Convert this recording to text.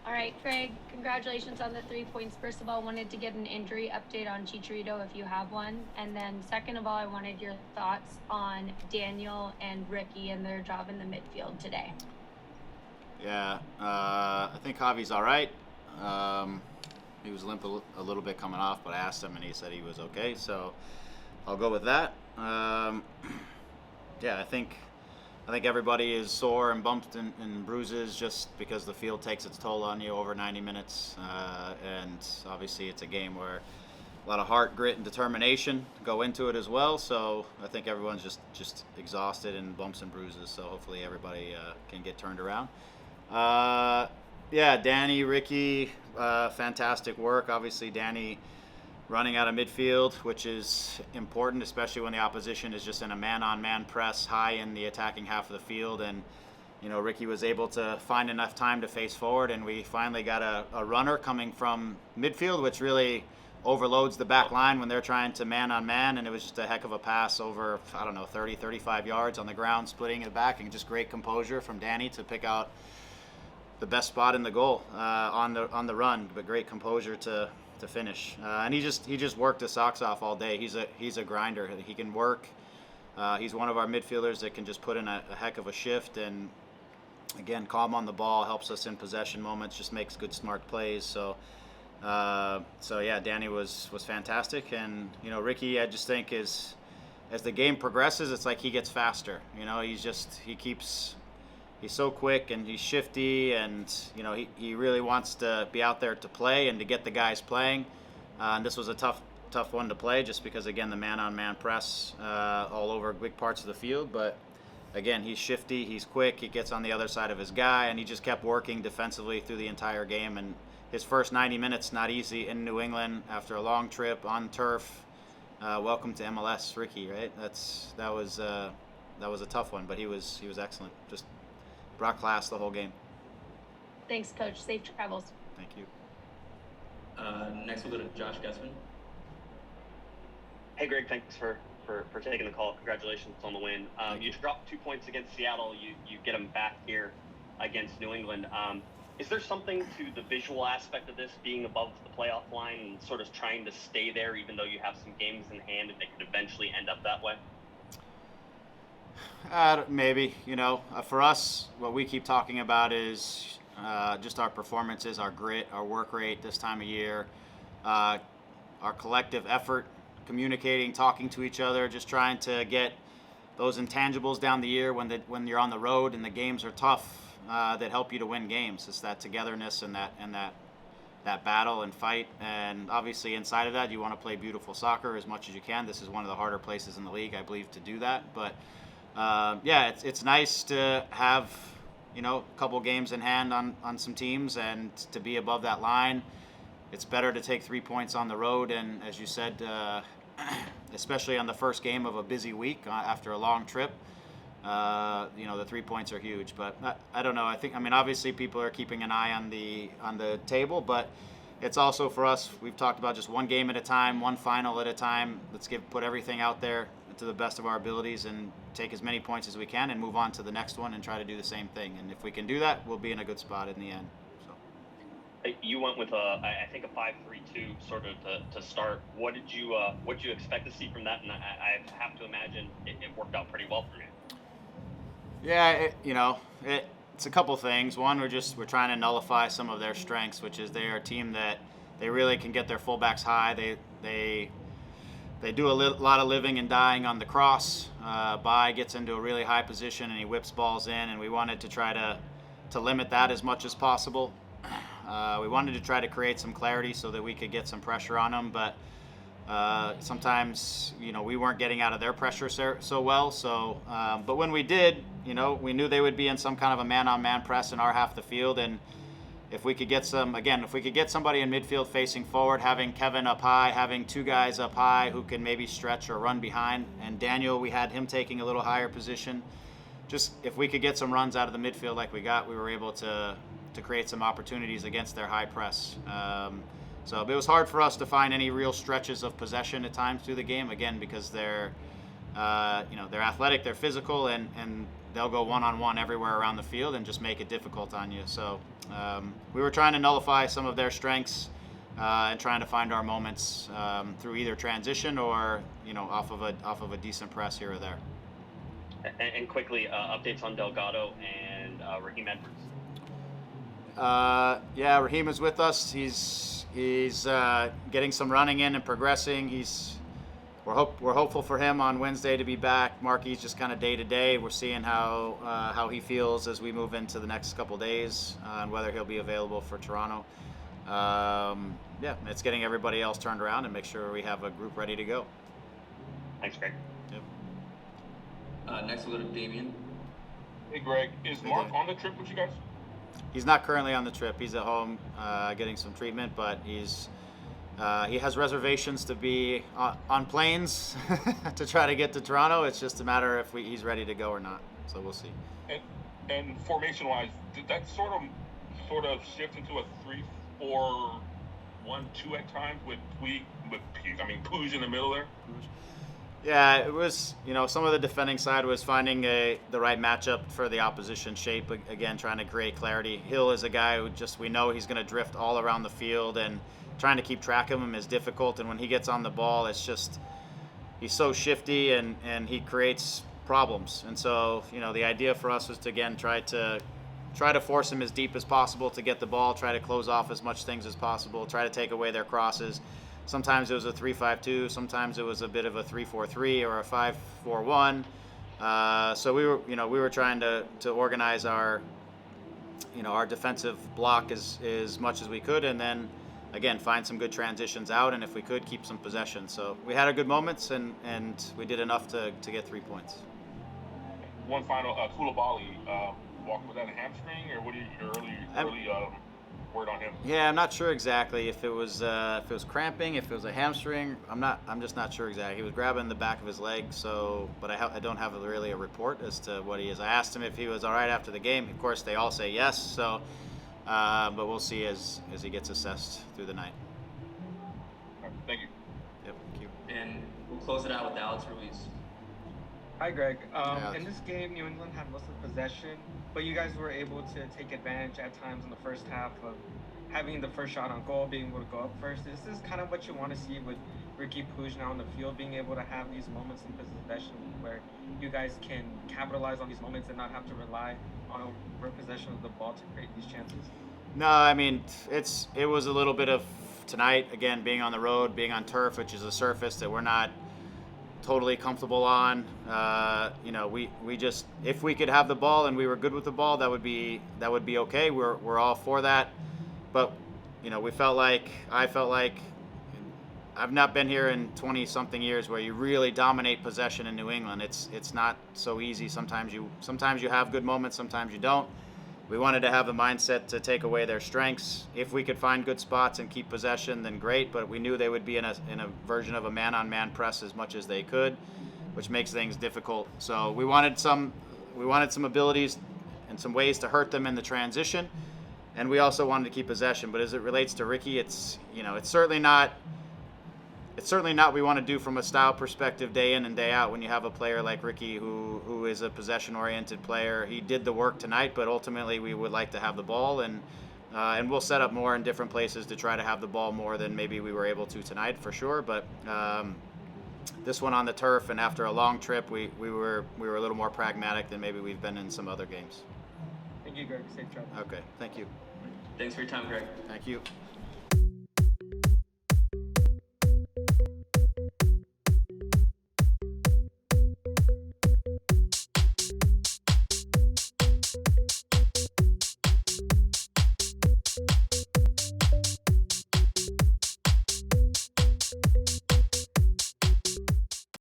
All right, Craig, congratulations on the 3 points. First of all, wanted to get an injury update on Chicharito if you have one. And then second of all, I wanted your thoughts on Daniel and Ricky and their job in the midfield today. Yeah, I think Javi's all right. Um, he was limp a little bit coming off, but I asked him and he said he was okay. So I'll go with that. Yeah, I think everybody is sore and bumped and bruises just because the field takes its toll on you over 90 minutes, and obviously it's a game where a lot of heart, grit, and determination go into it as well. So I think everyone's just exhausted and bumps and bruises. So hopefully everybody can get turned around. Uh, yeah, Danny, Ricky, fantastic work. Obviously, Danny running out of midfield, which is important, especially when the opposition is just in a man-on-man press high in the attacking half of the field. And Ricky was able to find enough time to face forward, and we finally got a runner coming from midfield, which really overloads the back line when they're trying to man-on-man. And it was just a heck of a pass over, I don't know, 30, 35 yards on the ground, splitting it back, and just great composure from Danny to pick out the best spot in the goal on the run, but great composure to finish. And he just worked his socks off all day. He's a grinder. He can work. He's one of our midfielders that can just put in a heck of a shift, and again, calm on the ball, helps us in possession moments, just makes good smart plays. So yeah, Danny was fantastic. And Ricky, I just think as the game progresses, it's like he gets faster. He's so quick and he's shifty, and he really wants to be out there to play and to get the guys playing. And this was a tough one to play, just because again the man-on-man press all over big parts of the field. But again, he's shifty, he's quick, he gets on the other side of his guy, and he just kept working defensively through the entire game. And his first 90 minutes not easy in New England after a long trip on turf. Welcome to MLS, Ricky. Right? That was a tough one, but he was excellent. Just brought class the whole game. Thanks, Coach. Safe travels. Thank you. Next, we'll go to Josh Gussman. Hey, Greg, thanks for taking the call. Congratulations on the win. You dropped 2 points against Seattle. You get them back here against New England. Is there something to the visual aspect of this, being above the playoff line and sort of trying to stay there, even though you have some games in hand and they could eventually end up that way? Maybe. For us, what we keep talking about is just our performances, our grit, our work rate this time of year, our collective effort, communicating, talking to each other, just trying to get those intangibles down the year when you're on the road and the games are tough, that help you to win games. It's that togetherness and that battle and fight. And obviously inside of that, you want to play beautiful soccer as much as you can. This is one of the harder places in the league, I believe, to do that. But yeah, it's nice to have a couple games in hand on some teams and to be above that line. It's better to take 3 points on the road, and as you said, especially on the first game of a busy week after a long trip, the 3 points are huge. But I don't know. Obviously people are keeping an eye on the table, but it's also for us. We've talked about just one game at a time, one final at a time. Let's put everything out there to the best of our abilities and take as many points as we can and move on to the next one and try to do the same thing. And if we can do that, we'll be in a good spot in the end. So You went with I think a 5-3-2 sort of to start. What did you expect to see from that? And I have to imagine it worked out pretty well for you. yeah, it's a couple things. One, we're trying to nullify some of their strengths, which is they are a team that they really can get their fullbacks high. They do a lot of living and dying on the cross. Bai gets into a really high position and he whips balls in, and we wanted to try to limit that as much as possible. We wanted to try to create some clarity so that we could get some pressure on them, but sometimes we weren't getting out of their pressure so well. So, but when we did, we knew they would be in some kind of a man-on-man press in our half of the field, and if we could get somebody in midfield facing forward, having Kevin up high, having two guys up high who can maybe stretch or run behind, and Daniel, we had him taking a little higher position. Just if we could get some runs out of the midfield like we were able to create some opportunities against their high press. So it was hard for us to find any real stretches of possession at times through the game, again, because they're athletic, they're physical, and they'll go one-on-one everywhere around the field and just make it difficult on you. So we were trying to nullify some of their strengths and trying to find our moments through either transition or off of a decent press here or there. And quickly, updates on Delgado and Raheem Edwards. Yeah, Raheem is with us. He's getting some running in and progressing. We're hopeful for him on Wednesday to be back. Marky's just kind of day to day. We're seeing how he feels as we move into the next couple days and whether he'll be available for Toronto. Yeah, it's getting everybody else turned around and make sure we have a group ready to go. Thanks, Greg. Yep. Next we'll go to Damien. Hey, Greg. Is Mark on the trip with you guys? He's not currently on the trip. He's at home getting some treatment, but he has reservations to be on planes to try to get to Toronto. It's just a matter if he's ready to go or not. So we'll see. And formation-wise, did that sort of shift into a 3-4-1-2 at times with Puig in the middle there? Yeah, it was, some of the defending side was finding the right matchup for the opposition shape, again, trying to create clarity. Hill is a guy who we know he's going to drift all around the field, and trying to keep track of him is difficult. And when he gets on the ball, it's just, he's so shifty and he creates problems. And so, the idea for us was to, again, try to force him as deep as possible to get the ball, try to close off as much things as possible, try to take away their crosses. Sometimes it was a 3-5-2. Sometimes it was a bit of a 3-4-3 or a 5-4-1. So we were trying to organize our defensive block as much as we could, and then again find some good transitions out, and if we could keep some possession. So we had our good moments, and we did enough to get 3 points. One final, Koulibaly, walking with that hamstring, or what are your early word on him? Yeah, I'm not sure exactly if it was cramping, if it was a hamstring. I'm just not sure exactly. He was grabbing the back of his leg, but I don't have really a report as to what he is. I asked him if he was all right after the game. Of course, they all say yes. So, but we'll see as he gets assessed through the night. All right, thank you. Yep, thank you. And we'll close it out with Alex Ruiz. Hi, Greg. Alex. In this game, New England had most of the possession, but you guys were able to take advantage at times in the first half of having the first shot on goal, being able to go up first. Is this kind of what you want to see with Riqui Puig now on the field, being able to have these moments in possession where you guys can capitalize on these moments and not have to rely on over possession of the ball to create these chances? No, I mean, it was a little bit of tonight, again, being on the road, being on turf, which is a surface that we're not totally comfortable on. We just, if we could have the ball and we were good with the ball, that would be okay. We're all for that. But I felt like I've not been here in 20 something years where you really dominate possession in New England. It's not so easy. Sometimes you have good moments, sometimes you don't. We wanted to have the mindset to take away their strengths. If we could find good spots and keep possession, then great, but we knew they would be in a version of a man-on-man press as much as they could, which makes things difficult. So we wanted some abilities and some ways to hurt them in the transition, and we also wanted to keep possession. But as it relates to Riqui, it's certainly not what we want to do from a style perspective day in and day out when you have a player like Riqui who is a possession-oriented player. He did the work tonight, but ultimately we would like to have the ball, and we'll set up more in different places to try to have the ball more than maybe we were able to tonight for sure. But this one on the turf and after a long trip, we were a little more pragmatic than maybe we've been in some other games. Thank you, Greg. Safe travel. Okay, thank you. Thanks for your time, Greg. Thank you.